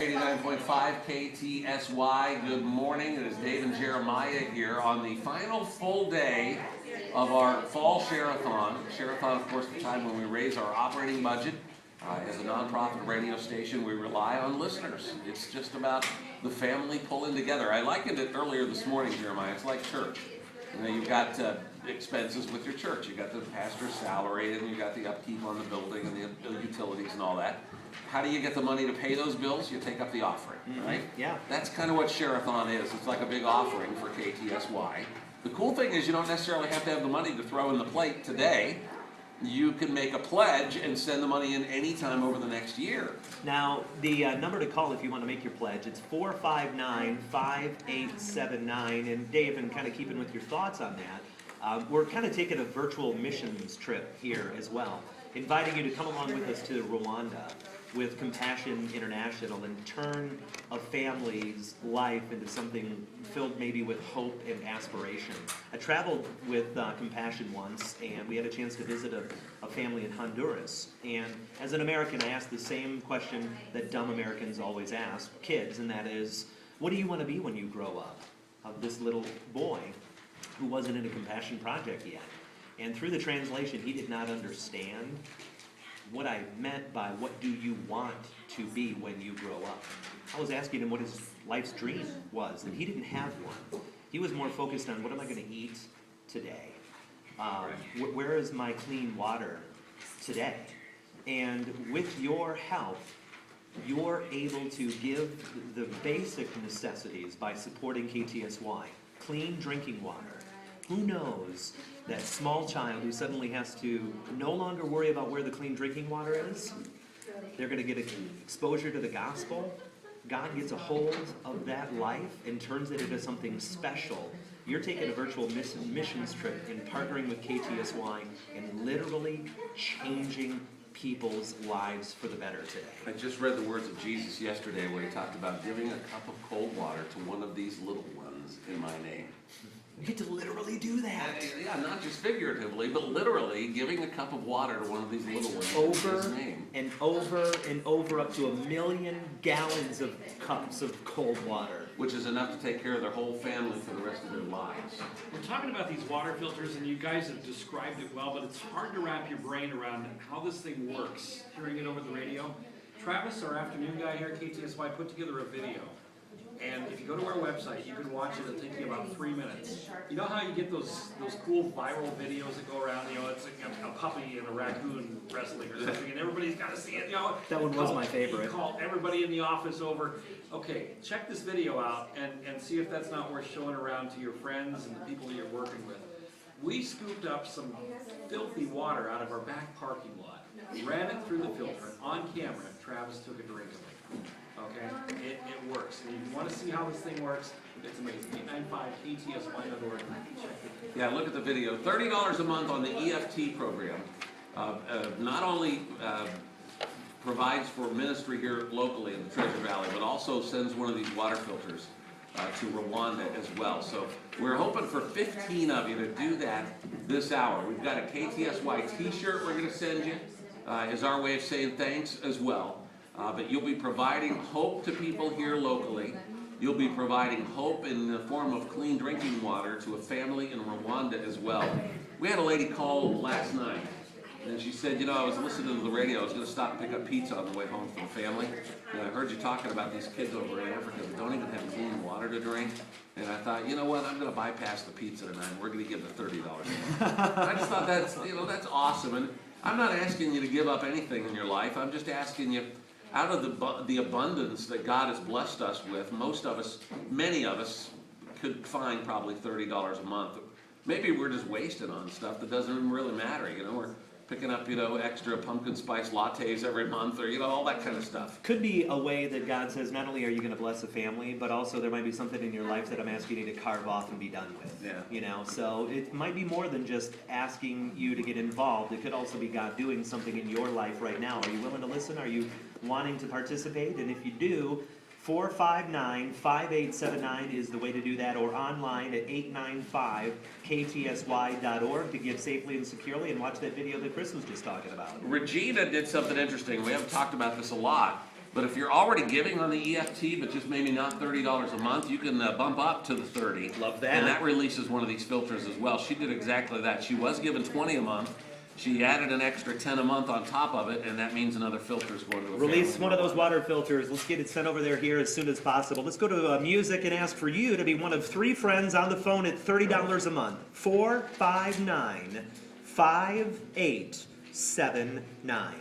89.5 KTSY. Good morning. It is Dave and Jeremiah here on the final full day of our fall Sharathon. Sharathon, of course, the time when we raise our operating budget. As a nonprofit radio station, we rely on listeners. It's just about the family pulling together. I likened it earlier this morning, Jeremiah. It's like church. You know, you've got expenses with your church. You've got the pastor's salary, and you've got the upkeep on the building and the utilities and all that. How do you get the money to pay those bills? You take up the offering, right? Yeah. That's kind of what Sharathon is. It's like a big offering for KTSY. The cool thing is you don't necessarily have to have the money to throw in the plate today. You can make a pledge and send the money in anytime over the next year. Now, the number to call if you want to make your pledge, it's 459-5879. And Dave, and kind of keeping with your thoughts on that, we're kind of taking a virtual missions trip here as well, inviting you to come along with us to Rwanda with Compassion International and turn a family's life into something filled maybe with hope and aspiration. I traveled with Compassion once, and we had a chance to visit a family in Honduras. And as an American, I asked the same question that dumb Americans always ask kids, and that is, what do you want to be when you grow up? This little boy who wasn't in a Compassion project yet. And through the translation, he did not understand what I meant by what do you want to be when you grow up. I was asking him what his life's dream was, and he didn't have one. He was more focused on what am I going to eat today? Where is my clean water today? And with your help, you're able to give the basic necessities by supporting KTSY. Clean drinking water. Who knows that small child who suddenly has to no longer worry about where the clean drinking water is? They're going to get exposure to the gospel. God gets a hold of that life and turns it into something special. You're taking a virtual missions trip and partnering with KTSY and literally changing people's lives for the better today. I just read the words of Jesus yesterday where he talked about giving a cup of cold water to one of these little ones in my name. You get to literally do that. Yeah, not just figuratively, but literally giving a cup of water to one of these little ones in his name. And over and over, up to 1 million gallons of cups of cold water. Which is enough to take care of their whole family for the rest of their lives. We're talking about these water filters, and you guys have described it well, but it's hard to wrap your brain around how this thing works, hearing it over the radio. Travis, our afternoon guy here at KTSY, put together a video. And if you go to our website, you can watch it. It'll take you about 3 minutes. You know how you get those cool viral videos that go around? You know, it's like a puppy and a raccoon wrestling or something, and everybody's got to see it. You know, that one was my favorite. You call everybody in the office over. Okay, check this video out and see if that's not worth showing around to your friends and the people that you're working with. We scooped up some filthy water out of our back parking lot, ran it through the filter, and on camera, Travis took a drink of it. Okay, it works. And if you want to see how this thing works, it's amazing. 895KTSY.org. Yeah, look at the video. $30 a month on the EFT program. Not only provides for ministry here locally in the Treasure Valley, but also sends one of these water filters to Rwanda as well. So we're hoping for 15 of you to do that this hour. We've got a KTSY t-shirt we're going to send you as our way of saying thanks as well. But you'll be providing hope to people here locally. You'll be providing hope in the form of clean drinking water to a family in Rwanda as well. We had a lady call last night, and she said, you know, I was listening to the radio. I was going to stop and pick up pizza on the way home for the family. And I heard you talking about these kids over in Africa that don't even have clean water to drink. And I thought, you know what, I'm going to bypass the pizza tonight. We're going to give them $30 a month. I just thought that's awesome. And I'm not asking you to give up anything in your life. I'm just asking you, out of the abundance that God has blessed us with, many of us could find probably $30 a month. Maybe we're just wasting on stuff that doesn't even really matter. You know, we're picking up, you know, extra pumpkin spice lattes every month, or, you know, all that kind of stuff. Could be a way that God says, not only are you going to bless a family, but also there might be something in your life that I'm asking you to carve off and be done with. Yeah. You know, so it might be more than just asking you to get involved. It could also be God doing something in your life right now. Are you willing to listen? Are you wanting to participate? And if you do, 459-5879 is the way to do that, or online at 895KTSY.org to give safely and securely and watch that video that Chris was just talking about. Regina did something interesting. We haven't talked about this a lot. But if you're already giving on the EFT, but just maybe not $30 a month, you can bump up to the 30. Love that. And that releases one of these filters as well. She did exactly that. She was given 20 a month. She added an extra 10 a month on top of it, and that means another filter is going to a Release family. one of those water filters. Let's get it sent over there here as soon as possible. Let's go to music and ask for you to be one of 3 friends on the phone at $30 a month. 459-5879.